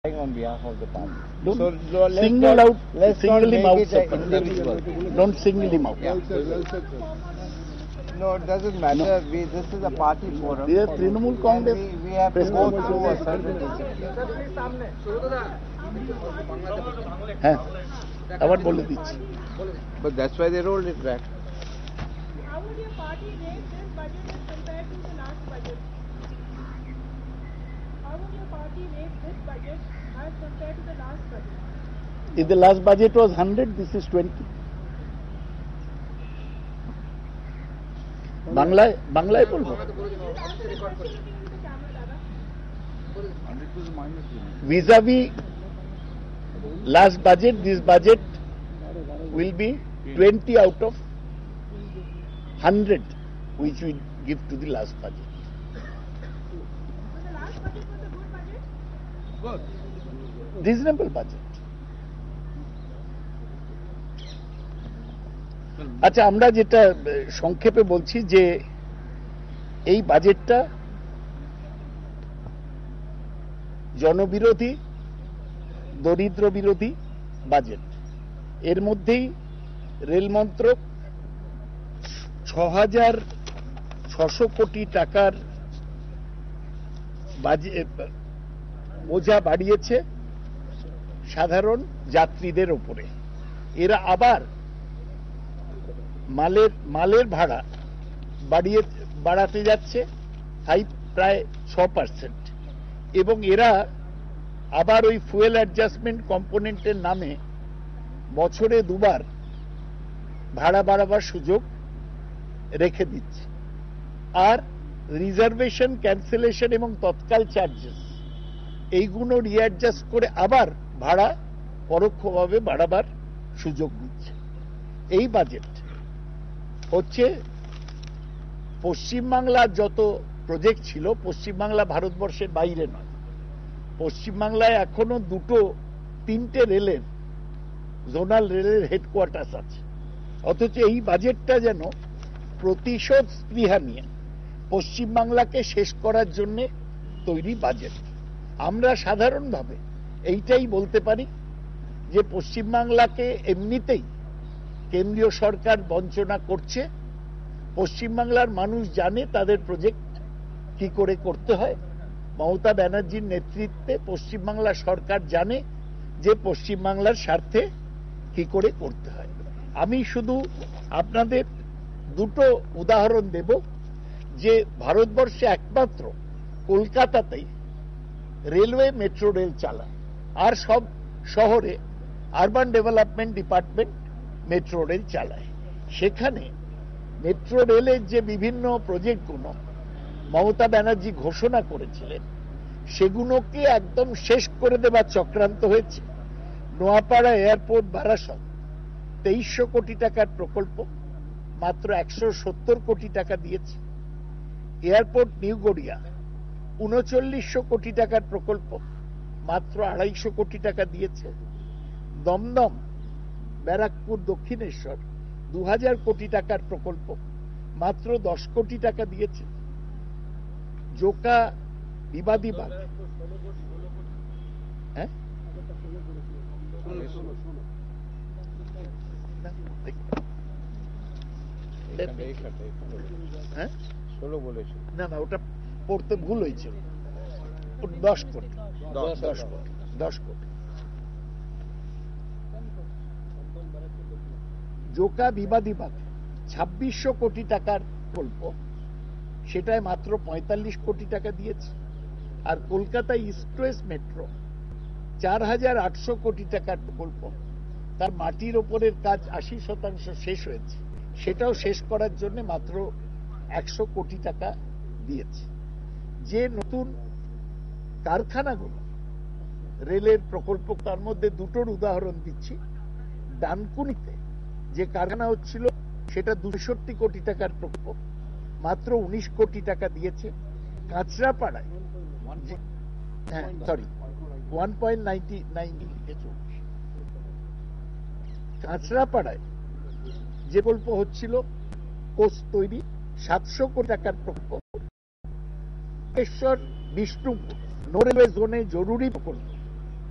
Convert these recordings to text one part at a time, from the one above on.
On behalf of the party. Don't So let's single not, out, let's single not him make out. it an individual. Don't single him out. Yeah. No, it doesn't matter. This is a party forum. They are Trinamool And Congress. we have to go through a certain হ্যাঁ আবার বলে দিচ্ছি But that's why they rolled it back. How would your party rate this budget as compared to the last budget? How would your party rate this budget as compared to the last budget? If the last budget was 100, this is 20. বাংলায় বলবো vis-a-vis last budget, this budget will be 20 out of 100 which we give to the last budget. So the last budget was a good budget? Good. Reasonable budget. আচ্ছা আমরা যেটা সংক্ষেপে বলছি যে এই বাজেটটা জনবিরোধী দরিদ্র বিরোধী বাজেট এর মধ্যেই রেল মন্ত্রক ৬,৬০০ কোটি টাকার বোঝা বাড়িয়েছে সাধারণ যাত্রীদের উপরে এরা আবার মালের ভাড়া বাড়াতে যাচ্ছে প্রায় 6% এবং এরা আবার ওই ফুয়েল অ্যাডজাস্টমেন্ট কম্পোনেন্টের নামে বছরে দুবার ভাড়া বাড়াবার সুযোগ রেখে দিচ্ছে আর রিজার্ভেশন ক্যান্সেলেশন এবং তৎকাল চার্জেস এইগুলো রিঅ্যাডজাস্ট করে আবার ভাড়া পরোক্ষভাবে বাড়াবার সুযোগ দিচ্ছে এই বাজেট হচ্ছে পশ্চিমবাংলার যত প্রজেক্ট ছিল পশ্চিমবাংলা ভারতবর্ষের বাইরে নয় পশ্চিমবাংলায় এখনো তিনটে রেলের জোনাল রেলের হেডকোয়ার্টার্স আছে অথচ এই বাজেটটা যেন প্রতিশোধ স্পৃহা নিয়ে পশ্চিমবাংলাকে শেষ করার জন্য তৈরি বাজেট আমরা সাধারণভাবে এইটাই বলতে পারি যে পশ্চিমবাংলাকে এমনিতেই কেন্দ্রীয় সরকার বঞ্চনা করছে পশ্চিমবাংলার মানুষ জানে তাদের প্রজেক্ট কি করে করতে হয় মমতা ব্যানার্জির নেতৃত্বে পশ্চিমবাংলা সরকার জানে যে পশ্চিমবাংলার স্বার্থে কি করে করতে হয় আমি শুধু আপনাদের দুটো উদাহরণ দেব যে ভারতবর্ষে একমাত্র কলকাতাতেই রেলওয়ে মেট্রো রেল চালায় আর সব শহরে urban development department metro rail চালায় সেখানে মেট্রো রেলের যে বিভিন্ন প্রজেক্টগুলো মমতা ব্যানার্জি ঘোষণা করেছিলেন সেগুলোকে একদম শেষ করে দেবার চক্রান্ত হয়েছে নোয়াপাড়া এয়ারপোর্ট বারাসত 2300 কোটি টাকার প্রকল্প মাত্র 170 কোটি টাকা দিয়েছে এয়ারপোর্ট নিউ গড়িয়া 3900 কোটি টাকার প্রকল্প মাত্র 250 কোটি টাকা দিয়েছে দমদম ব্যারাকপুর দক্ষিণেশ্বর 2000 কোটি টাকার প্রকল্প মাত্র 10 কোটি টাকা দিয়েছে জোকা বিবাদী বাগ হ্যাঁ না ওটা পড়তে ভুল হয়েছিল 10 কোটি 10 কোটি জোকা বিবাদী বাগ 2600 কোটি টাকার প্রকল্প সেটায় মাত্র 45 কোটি টাকা দিয়েছে আর কলকাতা ইস্ট ওয়েস্ট মেট্রো 4800 কোটি টাকার প্রকল্প তার মাটির ওপরের কাজ 80% শেষ হয়েছে সেটাও শেষ করার জন্য মাত্র 100 কোটি টাকা দিয়েছে যে নতুন কারখানাগুলো রেলের প্রকল্প তার মধ্যে দুটোর উদাহরণ দিচ্ছি ডানকুনিতে যে কারখানা হচ্ছিল সেটা 260 কোটি টাকার প্রকল্প মাত্র 19 কোটি টাকা দিয়েছে কাঁচরাপাড়ায় 1.99 কাঁচরাপাড়ায় যে প্রকল্প হচ্ছিল কোচ তৈরি 700 কোটি টাকার প্রকল্প বিষ্ণুপুর নো রেলওয়ে জোনে জরুরি প্রকল্প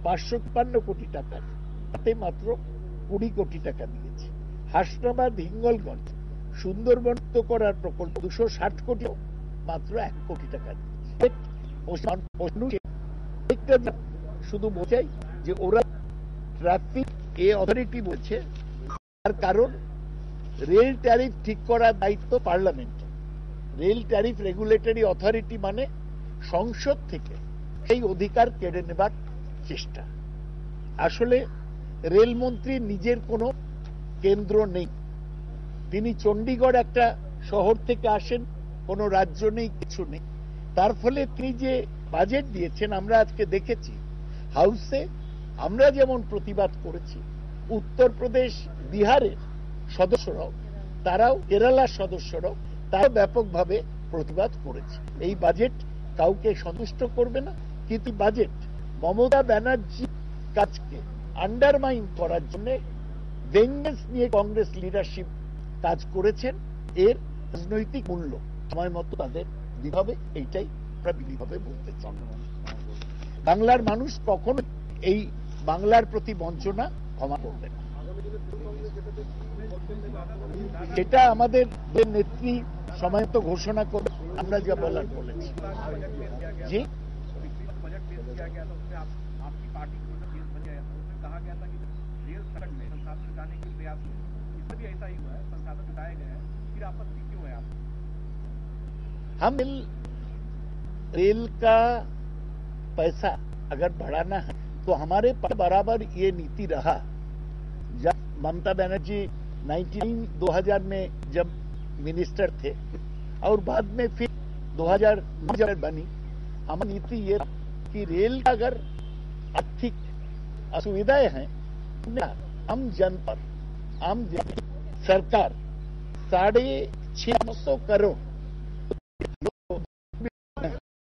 552 কোটি টাকা, তাতে মাত্র 20 কোটি টাকা দিয়েছে। হাসনাবাদ হিঙ্গলগঞ্জ সুন্দরবন করার প্রকল্প 260 কোটি, মাত্র 1 কোটি টাকা দিয়েছে। শুধু বোঝাই যে ওরা ট্রাফিক অথরিটি বলছে, তার কারণ রেল ট্যারিফ ঠিক করার দায়িত্ব parliament. Rail tariff regulatory authority মানে সংসদ থেকে সেই অধিকার কেড়ে নেবার চেষ্টা। আসলে রেলমন্ত্রী নিজের কোনো কেন্দ্র নেই, তিনি চণ্ডীগড় একটা শহর থেকে আসেন, কোনো রাজ্য নেই, কিছু নেই। তার ফলে তিনি যে বাজেট দিয়েছেন আমরা আজকে দেখেছি হাউসে, আমরা যেমন প্রতিবাদ করেছি, উত্তরপ্রদেশ বিহারের সদস্যরাও, তারাও কেরালার সদস্যরাও তারা ব্যাপকভাবে প্রতিবাদ করেছে। এই বাজেট কাউকে সন্তুষ্ট করবে না, কিন্তু বাজেট মমতা ব্যানার্জি কাজকে আন্ডারমাইন করার জন্য ভেঞ্জেন্স নিয়ে কংগ্রেস লিডারশিপ কাজ করেছেন। এর রাজনৈতিক মূল্য সময় মতো তাদের দিতে হবে, এইটাই আমরা বিলিভাবে বলতে চাই। বাংলার মানুষ কখনো এই বাংলার প্রতি বঞ্চনা ক্ষমা করবে না। এটা আমাদের নেত্রী সময় মতো ঘোষণা করে আমরা যা বলার বলেছি। জি, हम रेल का पैसा अगर बढ़ाना है तो हमारे पास बराबर ये नीति रहा। जब ममता बनर्जी 2000 में जब मिनिस्टर थे और बाद में फिर 2009 जब बनी, हमारी नीति ये कि रेल का अगर आर्थिक असुविधाएं हैं, आम जनता सरकार 650 करोड़